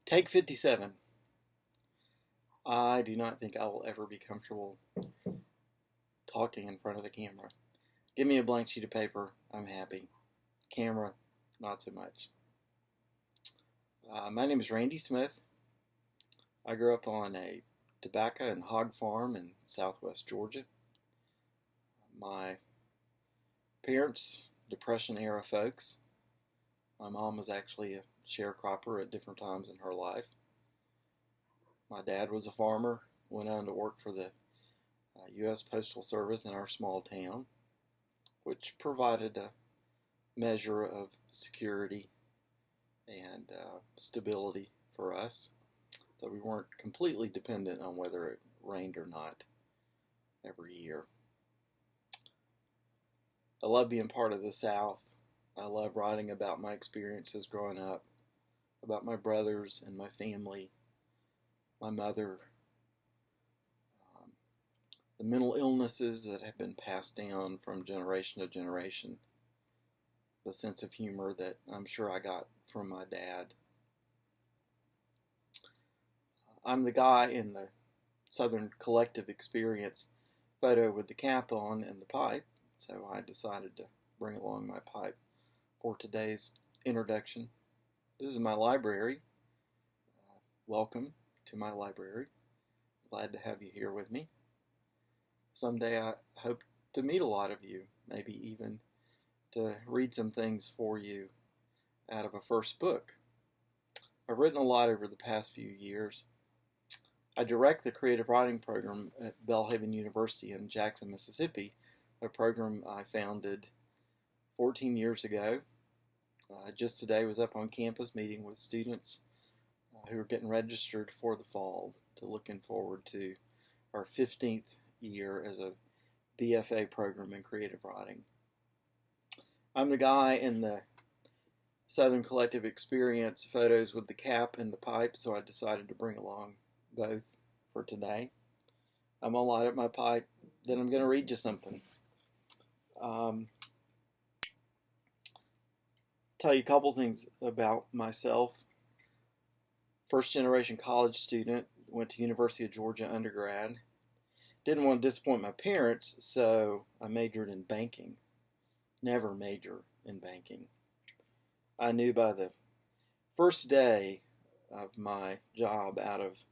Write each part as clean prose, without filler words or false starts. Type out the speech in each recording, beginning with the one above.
Take 57. I do not think I will ever be comfortable talking in front of a camera. Give me a blank sheet of paper, I'm happy. Camera, not so much. My name is Randy Smith. I grew up on a tobacco and hog farm in southwest Georgia. My parents, Depression era folks. My mom was actually a sharecropper at different times in her life. My dad was a farmer, went on to work for the U.S. Postal Service in our small town, which provided a measure of security and stability for us. So we weren't completely dependent on whether it rained or not every year. I love being part of the South. I love writing about my experiences growing up, about my brothers and my family, my mother, the mental illnesses that have been passed down from generation to generation, the sense of humor that I'm sure I got from my dad. I'm the guy in the Southern Collective Experience photo with the cap on and the pipe, so I decided to bring along my pipe for today's introduction. This is my library. Welcome to my library. Glad to have you here with me. Someday I hope to meet a lot of you, maybe even to read some things for you out of a first book. I've written a lot over the past few years. I direct the creative writing program at Belhaven University in Jackson, Mississippi, a program I founded 14 years ago. Just today was up on campus meeting with students who are getting registered for the fall, to looking forward to our 15th year as a BFA program in creative writing. I'm the guy in the Southern Collective Experience photos with the cap and the pipe, so I decided to bring along both for today. I'm going to light up my pipe, then I'm going to read you something. Tell you a couple things about myself. First generation college student, went to University of Georgia undergrad. Didn't want to disappoint my parents, so I majored in banking. Never major in banking. I knew by the first day of my job out of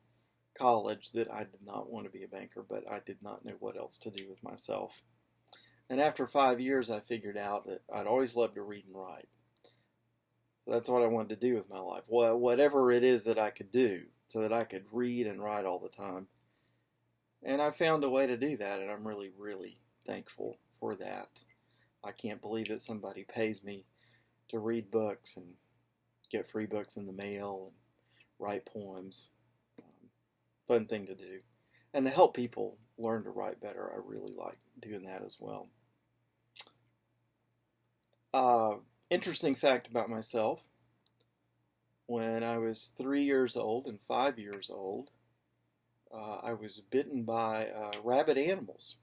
college that I did not want to be a banker, but I did not know what else to do with myself. And after 5 years, I figured out that I'd always loved to read and write. So that's what I wanted to do with my life. Whatever it is that I could do so that I could read and write all the time. And I found a way to do that, and I'm really, really thankful for that. I can't believe that somebody pays me to read books and get free books in the mail and write poems. Fun thing to do. And to help people learn to write better, I really like doing that as well. Interesting fact about myself. When I was 3 years old and 5 years old, I was bitten by rabid animals.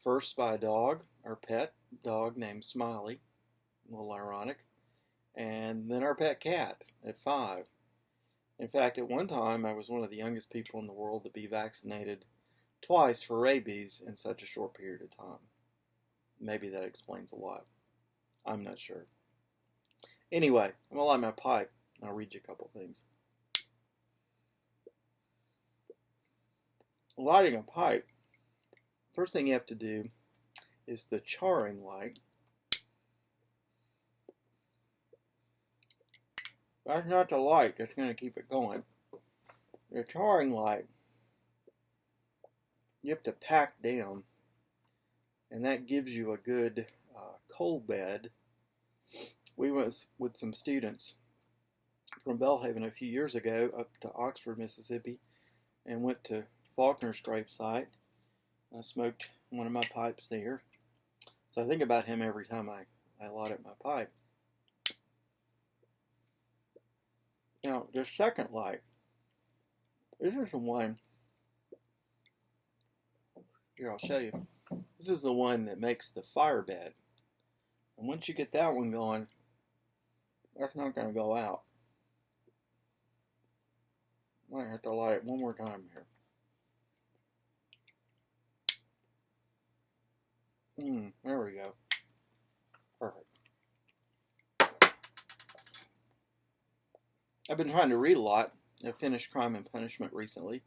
First by a dog, our pet dog named Smiley, a little ironic, and then our pet cat at 5. In fact, at one time, I was one of the youngest people in the world to be vaccinated twice for rabies in such a short period of time. Maybe that explains a lot. I'm not sure. Anyway, I'm going to light my pipe, and I'll read you a couple things. Lighting a pipe, first thing you have to do is the charring light. That's not the light that's going to keep it going. The charring light, you have to pack down, and that gives you a good coal bed. We went with some students from Belhaven a few years ago up to Oxford, Mississippi, and went to Faulkner's gravesite. I smoked one of my pipes there. So I think about him every time I light up my pipe. Now, the second light, this is the one, here I'll show you. This is the one that makes the fire bed. And once you get that one going, that's not going to go out. Might have to light it one more time here. There we go. Perfect. I've been trying to read a lot. I finished Crime and Punishment recently.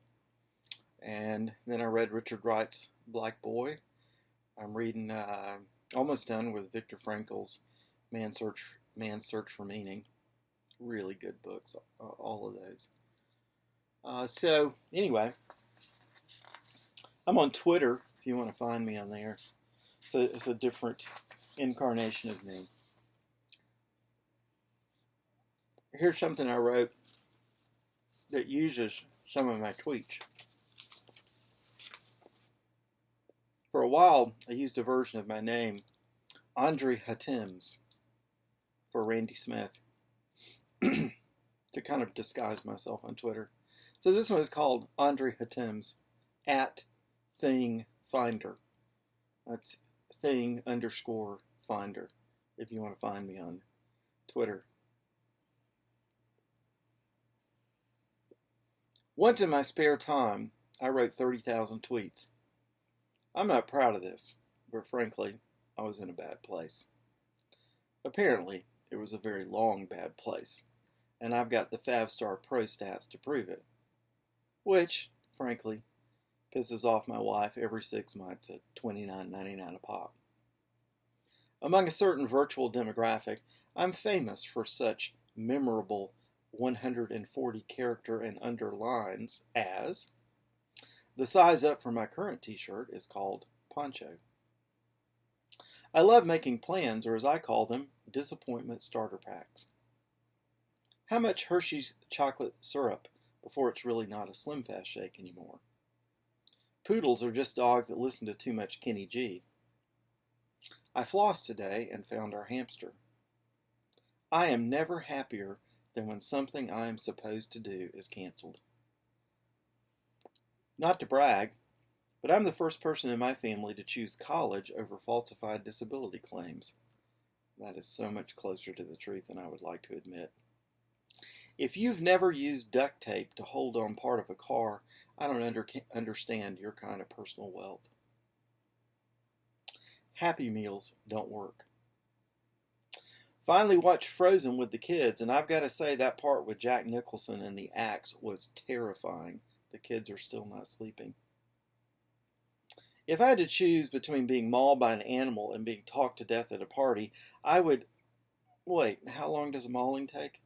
And then I read Richard Wright's Black Boy. I'm reading, almost done with Viktor Frankl's Man's Search for Meaning. Really good books, all of those. So, anyway, I'm on Twitter, if you want to find me on there. So it's a different incarnation of me. Here's something I wrote that uses some of my tweets. For a while, I used a version of my name, Andre Hatims, for Randy Smith, to kind of disguise myself on Twitter. So this one is called Andre Hatims at Thing Finder. That's thing_finder if you want to find me on Twitter. Once in my spare time, I wrote 30,000 tweets. I'm not proud of this, but frankly, I was in a bad place. Apparently, it was a very long bad place, and I've got the 5-star pro stats to prove it, which, frankly, pisses off my wife every 6 months at $29.99 a pop. Among a certain virtual demographic, I'm famous for such memorable 140 character and underlines as: the size up for my current t-shirt is called Poncho. I love making plans, or as I call them, disappointment starter packs. How much Hershey's chocolate syrup before it's really not a Slim Fast shake anymore? Poodles are just dogs that listen to too much Kenny G. I flossed today and found our hamster. I am never happier than when something I am supposed to do is canceled. Not to brag, but I'm the first person in my family to choose college over falsified disability claims. That is so much closer to the truth than I would like to admit. If you've never used duct tape to hold on part of a car, I don't understand your kind of personal wealth. Happy Meals don't work. Finally watched Frozen with the kids, and I've got to say that part with Jack Nicholson and the axe was terrifying. The kids are still not sleeping. If I had to choose between being mauled by an animal and being talked to death at a party, I would... Wait, how long does a mauling take?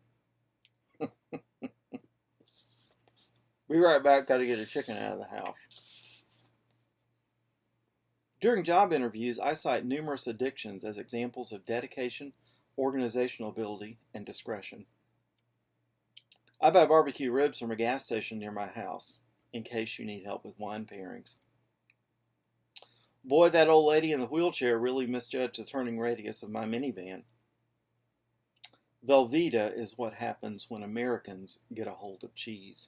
Be right back, got to get a chicken out of the house. During job interviews, I cite numerous addictions as examples of dedication, organizational ability, and discretion. I buy barbecue ribs from a gas station near my house, in case you need help with wine pairings. Boy, that old lady in the wheelchair really misjudged the turning radius of my minivan. Velveeta is what happens when Americans get a hold of cheese.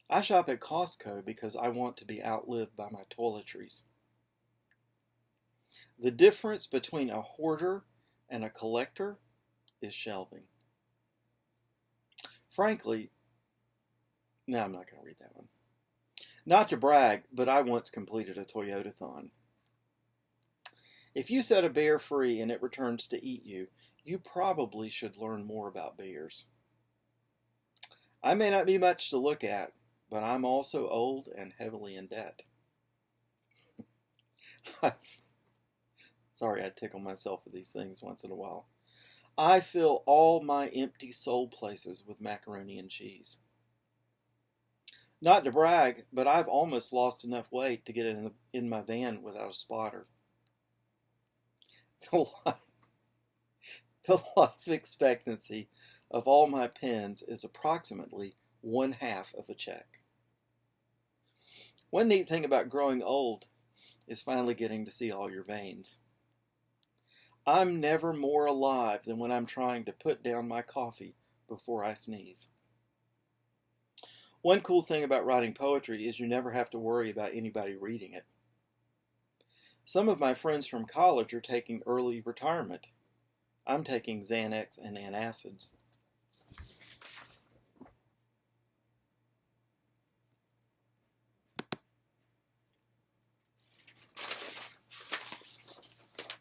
I shop at Costco because I want to be outlived by my toiletries. The difference between a hoarder and a collector is shelving. Frankly, no, I'm not going to read that one. Not to brag, but I once completed a Toyota-thon. If you set a bear free and it returns to eat you, you probably should learn more about bears. I may not be much to look at, but I'm also old and heavily in debt. Sorry, I tickle myself with these things once in a while. I fill all my empty soul places with macaroni and cheese. Not to brag, but I've almost lost enough weight to get in my van without a spotter. The life expectancy of all my pens is approximately 1/2 of a check. One neat thing about growing old is finally getting to see all your veins. I'm never more alive than when I'm trying to put down my coffee before I sneeze. One cool thing about writing poetry is you never have to worry about anybody reading it. Some of my friends from college are taking early retirement. I'm taking Xanax and antacids.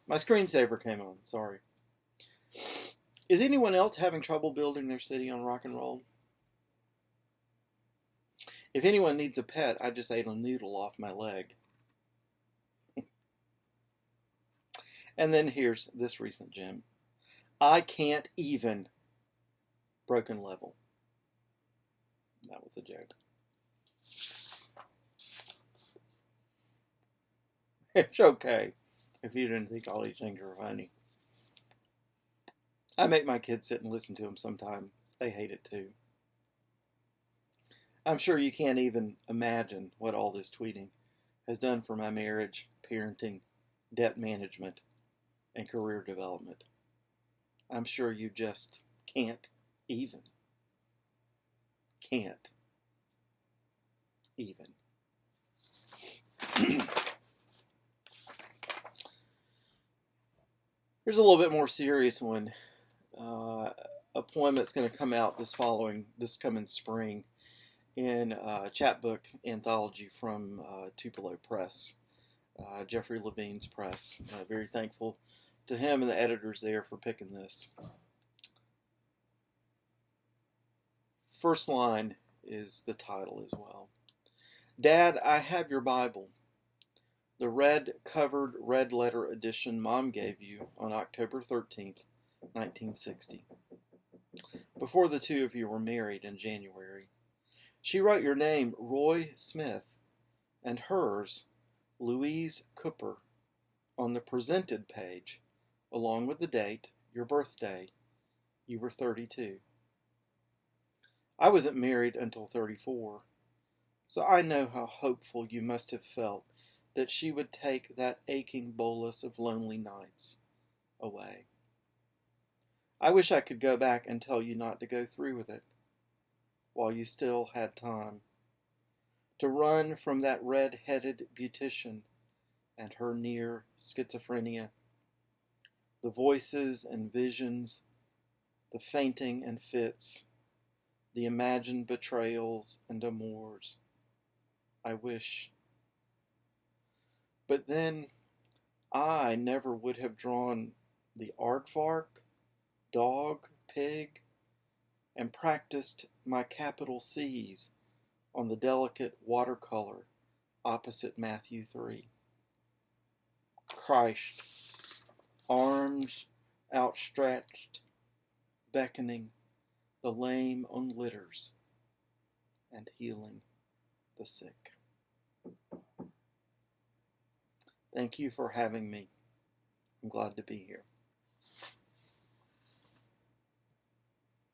My screensaver came on, sorry. Is anyone else having trouble building their city on rock and roll? If anyone needs a pet, I just ate a noodle off my leg. And then here's this recent gem. I can't even. Broken level. That was a joke. It's okay if you didn't think all these things were funny. I make my kids sit and listen to them sometime. They hate it too. I'm sure you can't even imagine what all this tweeting has done for my marriage, parenting, debt management, and career development. I'm sure you just can't even. Can't even. Here's a little bit more serious one. A poem that's going to come out this coming spring in a chapbook anthology from Tupelo Press, Jeffrey Levine's press. Very thankful to him and the editors there for picking this. First line is the title as well. Dad, I have your Bible. The red-covered red letter edition Mom gave you on October 13th, 1960. Before the two of you were married in January. She wrote your name, Roy Smith, and hers, Louise Cooper, on the presented page, along with the date, your birthday. You were 32. I wasn't married until 34, so I know how hopeful you must have felt that she would take that aching bolus of lonely nights away. I wish I could go back and tell you not to go through with it while you still had time, to run from that red-headed beautician and her near schizophrenia, the voices and visions, the fainting and fits, the imagined betrayals and amours. I wish. But then I never would have drawn the aardvark, dog, pig, and practiced my capital C's on the delicate watercolor opposite Matthew 3. Christ, arms outstretched, beckoning the lame on litters and healing the sick. Thank you for having me. I'm glad to be here.